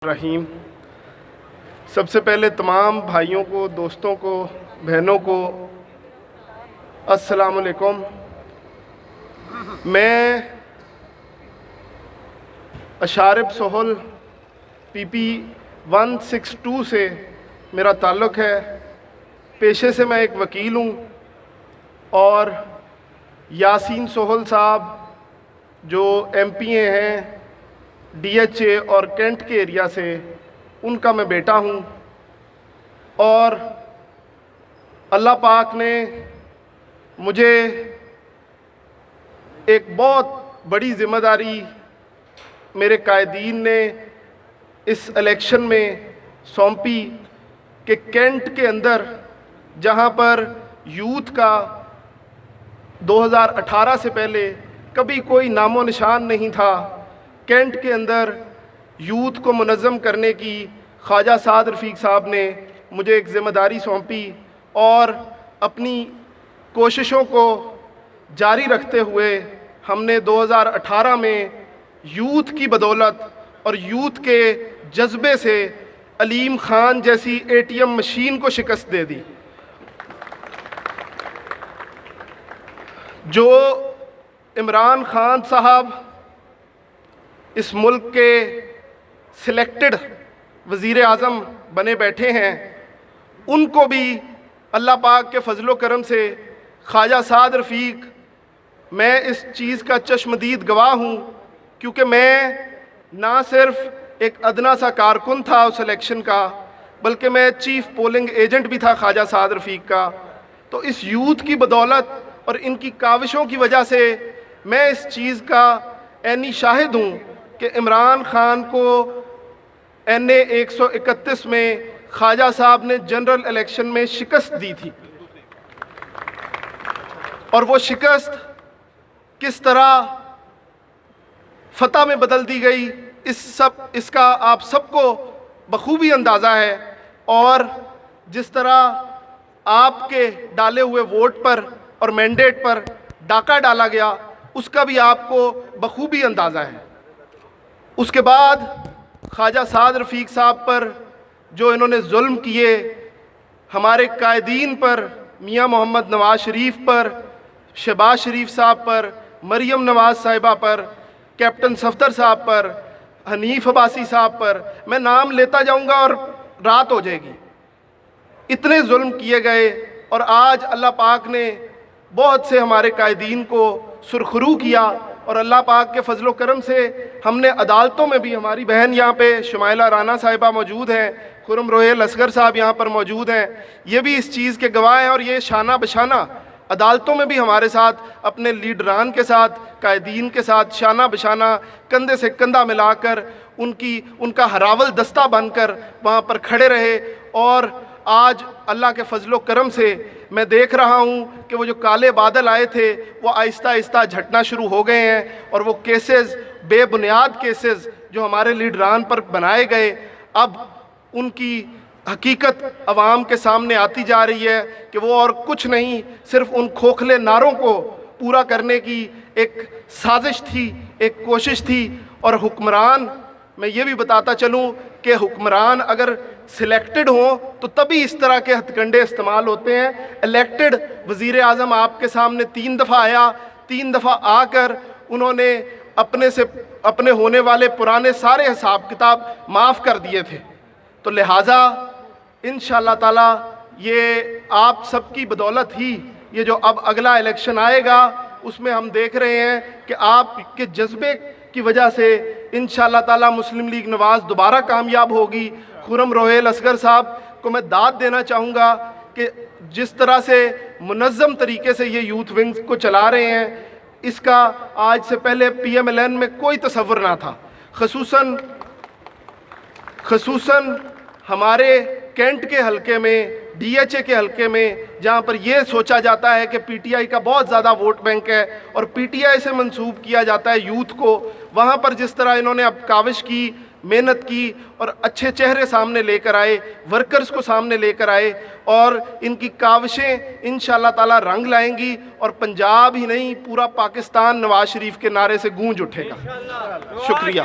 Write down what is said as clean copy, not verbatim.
रहीम। सबसे पहले तमाम भाइयों को, दोस्तों को, बहनों को अस्सलाम वालेकुम। मैं अशारिब सोहल PP 162 से मेरा ताल्लुक़ है। पेशे से मैं एक वकील हूँ और यासीन सोहल साहब जो MPA हैं DHA और कैंट के एरिया से, उनका मैं बेटा हूँ। और अल्लाह पाक ने मुझे एक बहुत बड़ी ज़िम्मेदारी मेरे कायदीन ने इस इलेक्शन में सौंपी कि कैंट के अंदर, जहाँ पर यूथ का 2018 से पहले कभी कोई नामो निशान नहीं था, कैंट के अंदर यूथ को मुनज़्ज़म करने की ख्वाजा साद रफ़ीक साहब ने मुझे एक ज़िम्मेदारी सौंपी और अपनी कोशिशों को जारी रखते हुए हमने 2018 में यूथ की बदौलत और यूथ के जज्बे से अलीम ख़ान जैसी ATM मशीन को शिकस्त दे दी। जो इमरान खान साहब इस मुल्क के सिलेक्टेड वज़ीर आज़म बने बैठे हैं, उनको भी अल्लाह पाक के फ़ज़लो करम से ख्वाजा साद रफ़ीक, मैं इस चीज़ का चश्मदीद गवाह हूँ, क्योंकि मैं ना सिर्फ़ एक अदना सा कारकुन था उस इलेक्शन का, बल्कि मैं चीफ़ पोलिंग एजेंट भी था ख्वाजा साद रफ़ीक का। तो इस यूथ की बदौलत और इनकी काविशों की वजह से मैं इस चीज़ का ऐनी शाहिद हूँ कि इमरान खान को NA 131 में ख्वाजा साहब ने जनरल इलेक्शन में शिकस्त दी थी। और वो शिकस्त किस तरह फतह में बदल दी गई, इसका आप सबको बखूबी अंदाज़ा है। और जिस तरह आपके डाले हुए वोट पर और मैंडेट पर डाका डाला गया, उसका भी आपको बखूबी अंदाज़ा है। उसके बाद ख्वाजा साद रफ़ीक साहब पर जो इन्होंने जुल्म किए, हमारे कायदीन पर, मियाँ मोहम्मद नवाज शरीफ पर, शहबाज शरीफ साहब पर, मरियम नवाज साहिबा पर, कैप्टन सफदर साहब पर, हनीफ अब्बासी साहब पर, मैं नाम लेता जाऊंगा और रात हो जाएगी। इतने जुल्म किए गए और आज अल्लाह पाक ने बहुत से हमारे कायदीन को सुरखरू किया और अल्लाह पाक के फजलो करम से हमने अदालतों में भी, हमारी बहन यहाँ पे शुमाइला राना साहिबा मौजूद हैं, खुरम रोहेल असगर साहब यहाँ पर मौजूद हैं, ये भी इस चीज़ के गवाह हैं। और ये शाना बशाना अदालतों में भी हमारे साथ, अपने लीडरान के साथ, कायदीन के साथ शाना बशाना कंधे से कंधा मिलाकर उनका हरावल दस्ता बनकर वहाँ पर खड़े रहे। और आज अल्लाह के फजलो करम से मैं देख रहा हूँ कि वो जो काले बादल आए थे वो आहिस्ता आहिस्ता झटना शुरू हो गए हैं। और वो केसेस, बेबुनियाद केसेस जो हमारे लीडरान पर बनाए गए, अब उनकी हकीकत अवाम के सामने आती जा रही है कि वो और कुछ नहीं, सिर्फ़ उन खोखले नारों को पूरा करने की एक साजिश थी, एक कोशिश थी। और हुक्मरान, मैं ये भी बताता चलूँ कि हुक्मरान अगर सिलेक्टेड हों तो तभी इस तरह के हथकंडे इस्तेमाल होते हैं। इलेक्टेड वज़ीर आज़म आपके सामने 3 दफ़ा आया, 3 दफ़ा आकर उन्होंने अपने होने वाले पुराने सारे हिसाब किताब माफ़ कर दिए थे। तो लिहाजा इंशाअल्लाह ताला ये आप सबकी बदौलत ही ये जो अब अगला इलेक्शन आएगा, उसमें हम देख रहे हैं कि आपके जज्बे की वजह से इंशाअल्लाह ताला मुस्लिम लीग नवाज़ दोबारा कामयाब होगी। खुरम रोहेल असगर साहब को मैं दाद देना चाहूँगा कि जिस तरह से मुनज़्ज़म तरीके से ये यूथ विंग्स को चला रहे हैं, इसका आज से पहले PMLN में कोई तसव्वुर ना था। खसूसन हमारे कैंट के हलके में, DHA के हलके में, जहाँ पर यह सोचा जाता है कि PTI का बहुत ज़्यादा वोट बैंक है और PTI से मंसूब किया जाता है यूथ को, वहाँ पर जिस तरह इन्होंने अब काविश की, मेहनत की और अच्छे चेहरे सामने लेकर आए, वर्कर्स को सामने लेकर आए, और इनकी काविशें इंशाअल्लाह ताला रंग लाएंगी और पंजाब ही नहीं पूरा पाकिस्तान नवाज शरीफ के नारे से गूंज उठेगा। शुक्रिया।